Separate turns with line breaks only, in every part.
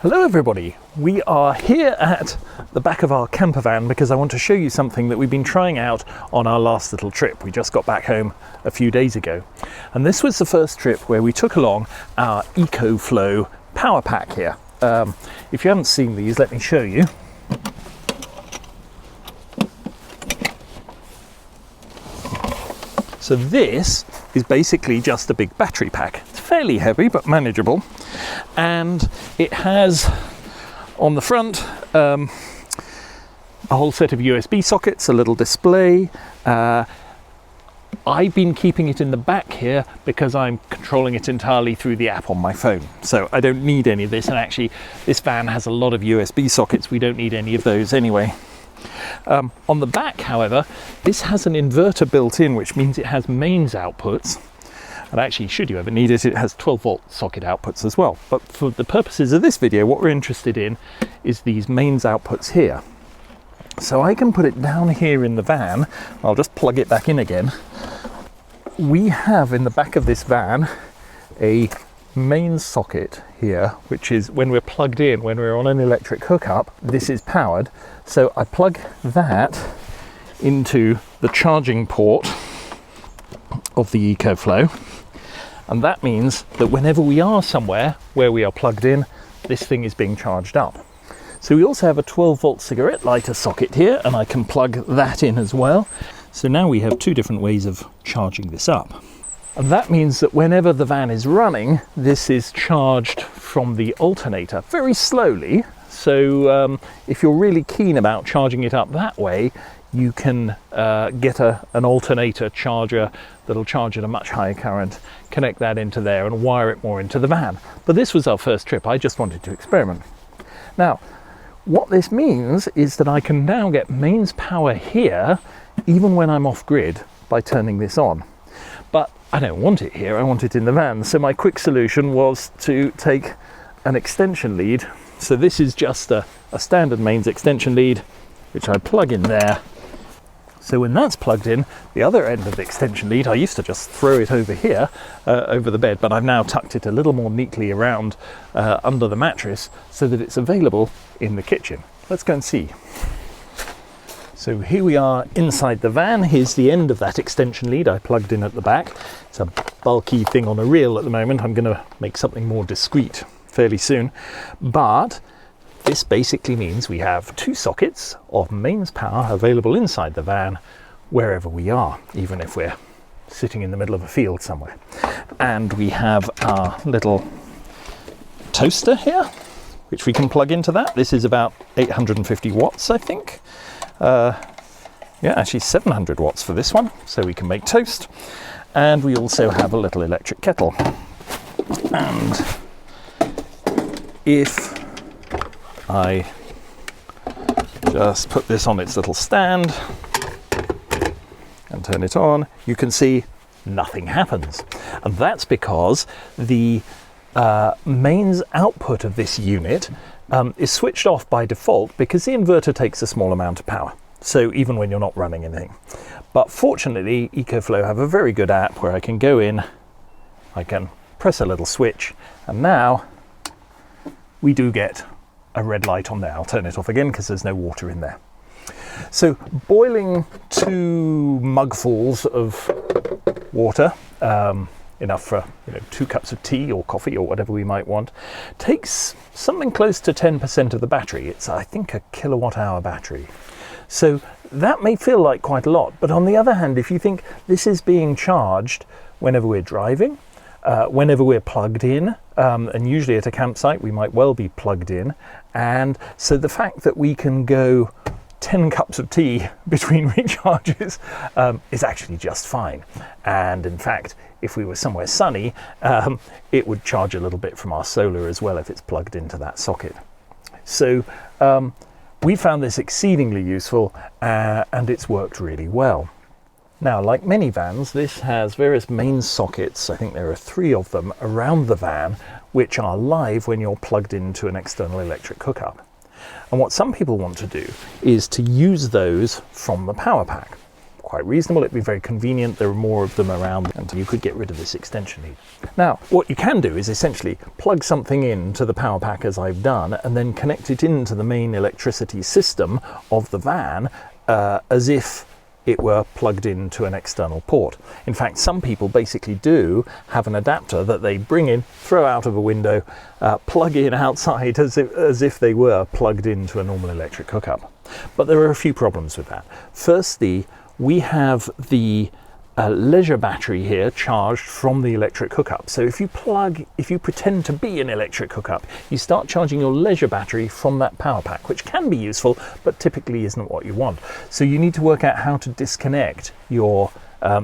Hello everybody, we are here at the back of our camper van because I want to show you something that we've been trying out on our last little trip. We just got back home a few days ago, and this was the first trip where we took along our Ecoflow power pack here. If you haven't seen these, let me show you. So this is basically just a big battery pack. It's fairly heavy but manageable, and it has on the front a whole set of USB sockets, a little display. I've been keeping it in the back here because I'm controlling it entirely through the app on my phone, so I don't need any of this, and actually this van has a lot of USB sockets. We don't need any of those anyway. On the back, however, this has an inverter built in, which means it has mains outputs, and actually, should you ever need it, it has 12-volt socket outputs as well. But for the purposes of this video, what we're interested in is these mains outputs here. So I can put it down here in the van. I'll just plug it back in again. We have in the back of this van a main socket here, which is when we're plugged in, when we're on an electric hookup, this is powered. So I plug that into the charging port of the Ecoflow, and that means that whenever we are somewhere where we are plugged in, this thing is being charged up. So we also have a 12-volt cigarette lighter socket here, and I can plug that in as well. So now we have two different ways of charging this up. And that means that whenever the van is running, this is charged from the alternator very slowly. So if you're really keen about charging it up that way, you can get an alternator charger that'll charge at a much higher current, connect that into there and wire it more into the van. But this was our first trip. I just wanted to experiment. Now, what this means is that I can now get mains power here, even when I'm off grid, by turning this on. But I don't want it here, I want it in the van. So my quick solution was to take an extension lead. So this is just a standard mains extension lead, which I plug in there. So when that's plugged in, the other end of the extension lead, I used to just throw it over here, over the bed, but I've now tucked it a little more neatly around under the mattress so that it's available in the kitchen. Let's go and see. So here we are inside the van. Here's the end of that extension lead I plugged in at the back. It's a bulky thing on a reel at the moment. I'm going to make something more discreet fairly soon. But this basically means we have two sockets of mains power available inside the van wherever we are, even if we're sitting in the middle of a field somewhere. And we have our little toaster here, which we can plug into that. This is about 850 watts, I think. Yeah, actually 700 watts for this one, so we can make toast. And we also have a little electric kettle. And if I just put this on its little stand and turn it on, you can see nothing happens. And that's because the mains output of this unit is switched off by default because the inverter takes a small amount of power. So even when you're not running anything. But fortunately, Ecoflow have a very good app where I can go in, I can press a little switch, and now we do get a red light on there. I'll turn it off again because there's no water in there. So boiling 2 mugfuls of water, enough for 2 cups of tea or coffee or whatever we might want, takes something close to 10% of the battery. It's, I think, a kilowatt-hour battery. So that may feel like quite a lot, but on the other hand, if you think this is being charged whenever we're driving, whenever we're plugged in, and usually at a campsite we might well be plugged in, and so the fact that we can go 10 cups of tea between recharges is actually just fine. And in fact, if we were somewhere sunny, it would charge a little bit from our solar as well if it's plugged into that socket. So we found this exceedingly useful, and it's worked really well. Now, like many vans, this has various main sockets. I think there are 3 of them around the van, which are live when you're plugged into an external electric hookup. And what some people want to do is to use those from the power pack. quite reasonable. It'd be very convenient. There are more of them around, and you could get rid of this extension lead. Now, what you can do is essentially plug something into the power pack as I've done, and then connect it into the main electricity system of the van as if it were plugged into an external port. In fact, some people basically do have an adapter that they bring in, throw out of a window, plug in outside as if they were plugged into a normal electric hookup. But there are a few problems with that. Firstly, we have the leisure battery here charged from the electric hookup. So if you pretend to be an electric hookup, you start charging your leisure battery from that power pack, which can be useful, but typically isn't what you want. So you need to work out how to disconnect your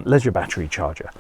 leisure battery charger.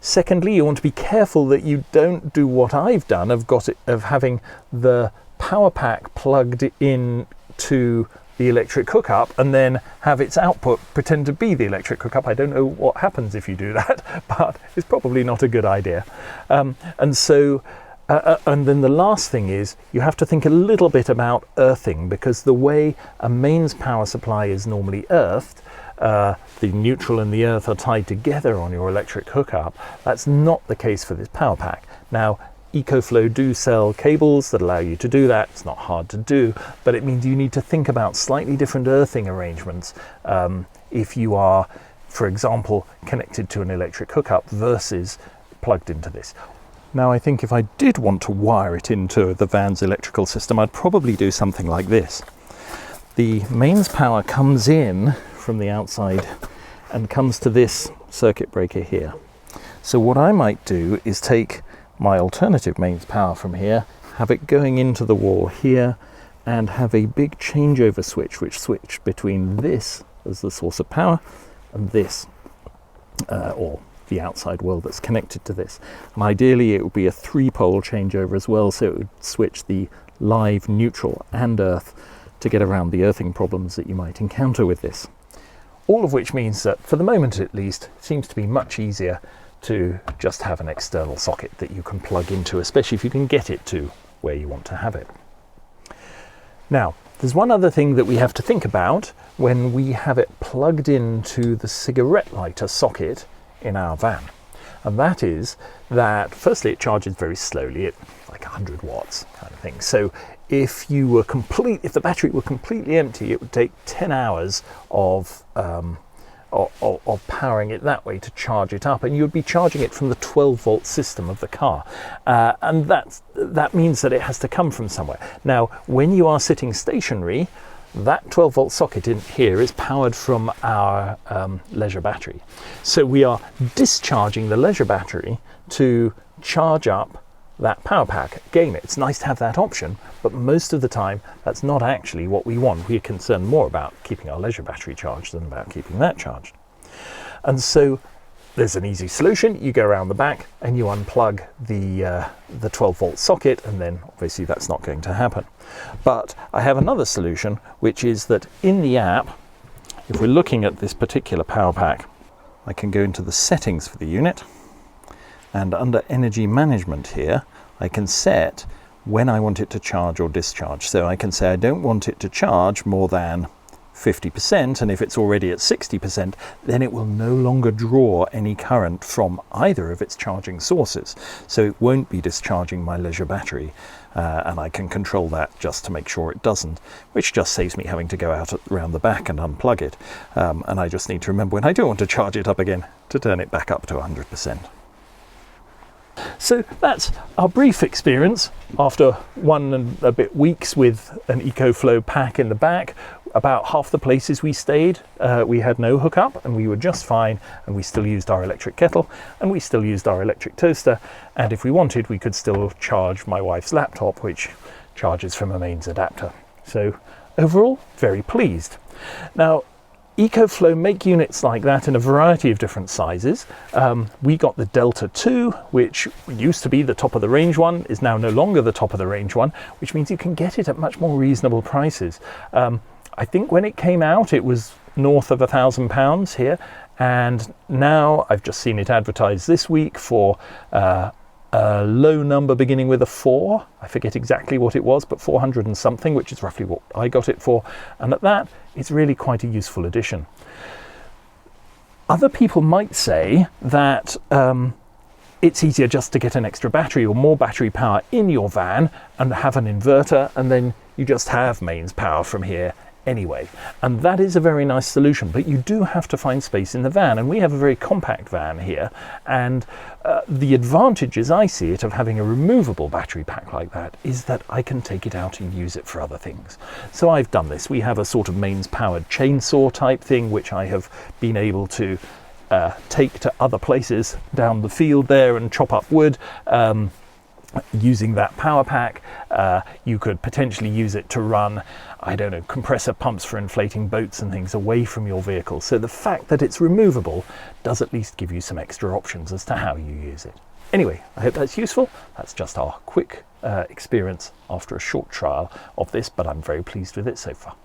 Secondly, you want to be careful that you don't do what I've done of having the power pack plugged in to the electric hookup and then have its output pretend to be the electric hookup. I don't know what happens if you do that, but it's probably not a good idea. And then the last thing is you have to think a little bit about earthing, because the way a mains power supply is normally earthed, the neutral and the earth are tied together on your electric hookup. That's not the case for this power pack. Now, Ecoflow do sell cables that allow you to do that. It's not hard to do, but it means you need to think about slightly different earthing arrangements if you are, for example, connected to an electric hookup versus plugged into this. Now, I think if I did want to wire it into the van's electrical system, I'd probably do something like this. The mains power comes in from the outside and comes to this circuit breaker here. So what I might do is take my alternative mains power from here, have it going into the wall here, and have a big changeover switch which switch between this as the source of power and this, or the outside world that's connected to this. And ideally it would be a 3-pole changeover as well, so it would switch the live, neutral and earth to get around the earthing problems that you might encounter with this. All of which means that, for the moment at least, it seems to be much easier to just have an external socket that you can plug into, especially if you can get it to where you want to have it. Now, there's one other thing that we have to think about when we have it plugged into the cigarette lighter socket in our van. And that is that, firstly, it charges very slowly at like 100 watts kind of thing. So if the battery were completely empty, it would take 10 hours of powering it that way to charge it up, and you'd be charging it from the 12-volt system of the car, and that means that it has to come from somewhere. Now, when you are sitting stationary, that 12-volt socket in here is powered from our leisure battery, so we are discharging the leisure battery to charge up that power pack. Again, it's nice to have that option, but most of the time that's not actually what we want. We're concerned more about keeping our leisure battery charged than about keeping that charged. And so there's an easy solution. You go around the back and you unplug the 12-volt socket, and then obviously that's not going to happen. But I have another solution, which is that in the app, if we're looking at this particular power pack, I can go into the settings for the unit, and under energy management here, I can set when I want it to charge or discharge. So I can say I don't want it to charge more than 50%, and if it's already at 60%, then it will no longer draw any current from either of its charging sources. So it won't be discharging my leisure battery, and I can control that just to make sure it doesn't, which just saves me having to go out around the back and unplug it. And I just need to remember when I do want to charge it up again to turn it back up to 100%. So that's our brief experience after 1 and a bit weeks with an Ecoflow pack in the back. About half the places we stayed, we had no hookup, and we were just fine, and we still used our electric kettle, and we still used our electric toaster, and if we wanted, we could still charge my wife's laptop, which charges from a mains adapter. So overall, very pleased. Now, Ecoflow make units like that in a variety of different sizes. We got the Delta 2, which used to be the top of the range one, is now no longer the top of the range one, which means you can get it at much more reasonable prices. I think when it came out, it was north of £1,000 here, and now I've just seen it advertised this week for a low number beginning with a 4. I forget exactly what it was, but 400 and something, which is roughly what I got it for. And at that, it's really quite a useful addition. Other people might say that it's easier just to get an extra battery or more battery power in your van and have an inverter, and then you just have mains power from here anyway. And that is a very nice solution, but you do have to find space in the van, and we have a very compact van here, and the advantages I see it of having a removable battery pack like that is that I can take it out and use it for other things. So I've done this. We have a sort of mains powered chainsaw type thing which I have been able to take to other places down the field there and chop up wood using that power pack. You could potentially use it to run, I don't know, compressor pumps for inflating boats and things away from your vehicle. So the fact that it's removable does at least give you some extra options as to how you use it. Anyway, I hope that's useful. That's just our quick experience after a short trial of this, but I'm very pleased with it so far.